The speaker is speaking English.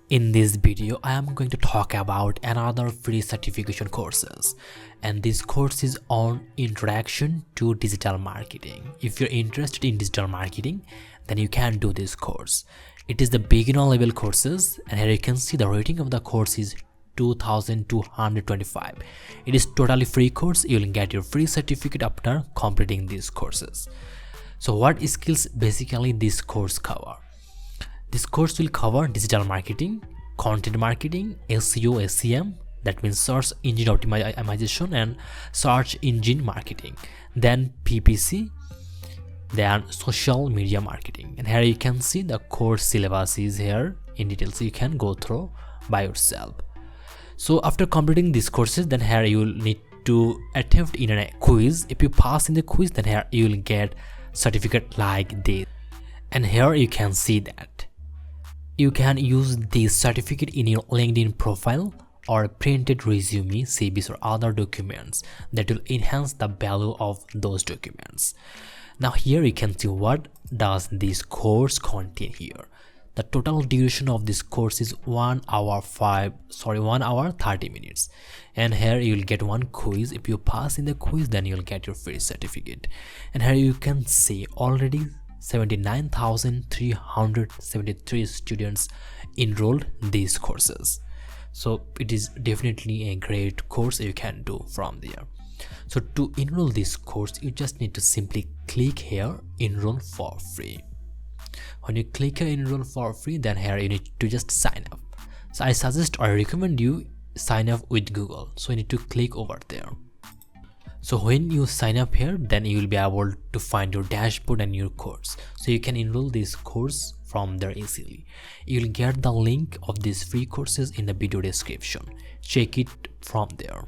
In this video, I am going to talk about another free certification courses, and this course is on Introduction to Digital Marketing. If you're interested in digital marketing, then you can do this course. It is the beginner level courses, and here you can see the rating of the course is 2225. It is totally free course. You will get your free certificate after completing these courses. So what skills basically this course cover? This course will cover digital marketing, content marketing, SEO, SEM, that means search engine optimization and search engine marketing, then PPC, then social media marketing. And here you can see the course syllabus is here in detail, so you can go through by yourself. So after completing these courses, then here you will need to attempt in a quiz. If you pass in the quiz, then here you will get certificate like this. And here you can see that you can use this certificate in your LinkedIn profile or printed resume, CVs or other documents that will enhance the value of those documents. Now here you can see what does this course contain here. The total duration of this course is 1 hour 30 minutes. And here you will get one quiz. If you pass in the quiz, then you'll get your free certificate. And here you can see already 79,373 students enrolled in these courses. So it is definitely a great course you can do from there. So to enroll this course, you just need to simply click here, enroll for free. When you click here, enroll for free, then here you need to just sign up. So I suggest or recommend you sign up with Google. So you need to click over there. So when you sign up here, then you will be able to find your dashboard and your course. So you can enroll this course from there easily. You'll get the link of these free courses in the video description. Check it from there.